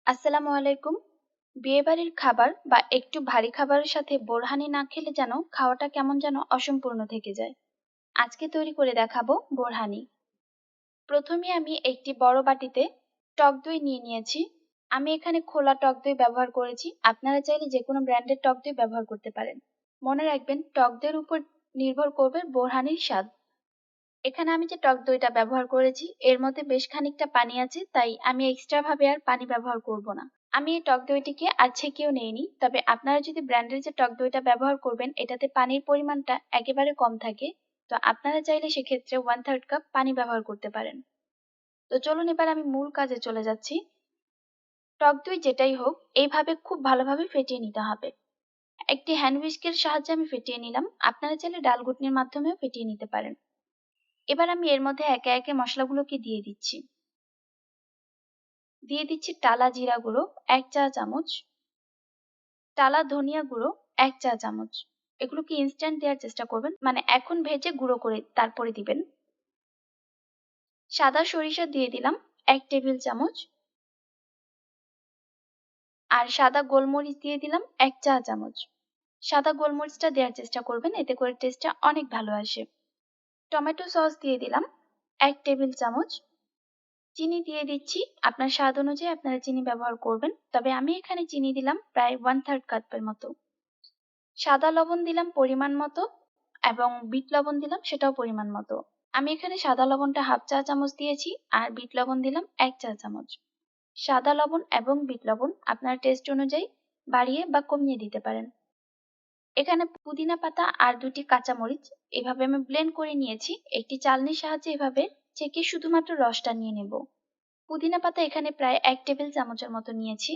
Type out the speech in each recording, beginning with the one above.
আসসালামু আলাইকুম। বিয়েবাড়ির খাবার বা একটু ভারী খাবারের সাথে বোরহানি না খেলে যেন খাওয়াটা কেমন যেন অসম্পূর্ণ থেকে যায়। আজকে তৈরি করে দেখাবো বোরহানি। প্রথমে আমি একটি বড় বাটিতে টক দই নিয়ে নিয়েছি। আমি এখানে খোলা টক দই ব্যবহার করেছি। আপনারা চাইলে যেকোনো ব্র্যান্ডের টক দই ব্যবহার করতে পারেন। মনে রাখবেন টক দইয়ের উপর নির্ভর করবে বোরহানির স্বাদ। এখানে আমি যে টক দইটা ব্যবহার করেছি এর মধ্যে বেশ খানিকটা পানি আছে, তাই আমি এক্সট্রা ভাবে আর পানি ব্যবহার করব না। আমি এই টক দইটিকে আর ছেঁকেও নেইনি, তবে আপনারা যদি ব্র্যান্ডের যে টক দইটা ব্যবহার করবেন এটাতে পানির পরিমাণটা একেবারে কম থাকে, তো আপনারা চাইলে সেক্ষেত্রে 1/3 কাপ পানি ব্যবহার করতে পারেন। তো চলুন এবার আমি মূল কাজে চলে যাচ্ছি। টক দই যেটাই হোক এইভাবে খুব ভালোভাবে ফেটিয়ে নিতে হবে। একটি হ্যান্ড হুইস্কের সাহায্যে আমি ফেটিয়ে নিলাম, আপনারা চাইলে ডাল ঘুটনির মাধ্যমেও ফেটিয়ে নিতে পারেন। এবার আমি এর মধ্যে একে একে মশলাগুলোকে দিয়ে দিচ্ছি। দিয়ে দিচ্ছি টালা জিরা গুঁড়ো 1 চা চামচ, টালা ধনিয়া গুঁড়ো 1 চা চামচ। এগুলোকে ইনস্ট্যান্ট দেওয়ার চেষ্টা করবেন, মানে এখন ভেজে গুঁড়ো করে তারপরে দিবেন। সাদা সরিষা দিয়ে দিলাম 1 টেবিল চামচ, আর সাদা গোলমরিচ দিয়ে দিলাম 1 চা চামচ। সাদা গোলমরিচটা দেওয়ার চেষ্টা করবেন, এতে করে টেস্টটা অনেক ভালো আসে। টমেটো সস দিয়ে দিলাম 1 টেবিল চামচ। চিনি দিয়ে দিচ্ছি, আপনার স্বাদ অনুযায়ী আপনারা চিনি ব্যবহার করবেন, তবে আমি এখানে চিনি দিলাম প্রায় 1/3 কাপের মতো। সাদা লবণ দিলাম পরিমাণ মতো, এবং বিট লবণ দিলাম সেটাও পরিমাণ মতো। আমি এখানে সাদা লবণটা হাফ চা চামচ দিয়েছি, আর বিট লবণ দিলাম 1 চা চামচ। সাদা লবণ এবং বিট লবণ আপনার টেস্ট অনুযায়ী বাড়িয়ে বা কমিয়ে দিতে পারেন। এখানে পুদিনা পাতা আর 2টি কাঁচামরিচ এভাবে আমি ব্লেন্ড করে নিয়েছি। একটি চালনির সাহায্যে এভাবে ছেঁকে শুধুমাত্র রসটা নিয়ে নেব। পুদিনা পাতা এখানে প্রায় 1 টেবিল চামচের মতো নিয়েছি,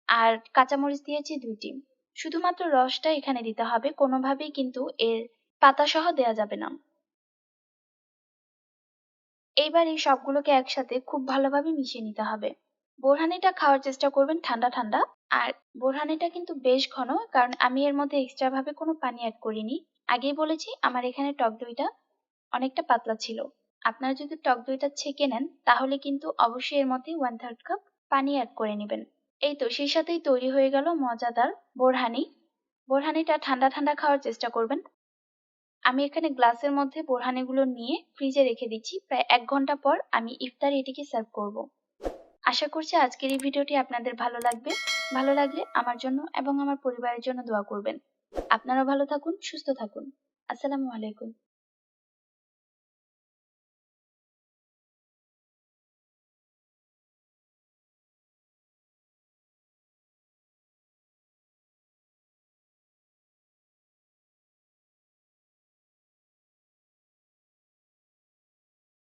আর কাঁচামরিচ দিয়েছি 2টি। শুধুমাত্র রসটা এখানে দিতে হবে, কোনোভাবেই কিন্তু এর পাতা সহ দেয়া যাবে না। এইবার এই সবগুলোকে একসাথে খুব ভালোভাবে মিশিয়ে নিতে হবে। বোরহানিটা খাওয়ার চেষ্টা করবেন ঠান্ডা ঠান্ডা। আর বোরহানিটা কিন্তু বেশ ঘন, কারণ আমি এর মধ্যে এক্সট্রা ভাবে কোনো পানি অ্যাড করিনি। আগেই বলেছি আমার এখানে টক দইটা অনেকটা পাতলা ছিল। আপনারা যদি টক দইটা ছেঁকে নেন তাহলে কিন্তু অবশ্যই এর মধ্যে 1/3 কাপ পানি অ্যাড করে নেবেন। এই তো সেই সাথেই তৈরি হয়ে গেল মজাদার বোরহানি। বোরহানিটা ঠান্ডা ঠান্ডা খাওয়ার চেষ্টা করবেন। আমি এখানে গ্লাসের মধ্যে বোরহানিগুলো নিয়ে ফ্রিজে রেখে দিচ্ছি। প্রায় 1 ঘন্টা পর আমি ইফতারে এটিকে সার্ভ করব। আশা করছি আজকের এই ভিডিওটি আপনাদের ভালো লাগবে। ভালো লাগলে আমার জন্য এবং আমার পরিবারের জন্য দোয়া করবেন। আপনারাও ভালো থাকুন, সুস্থ থাকুন। আসসালামু আলাইকুম।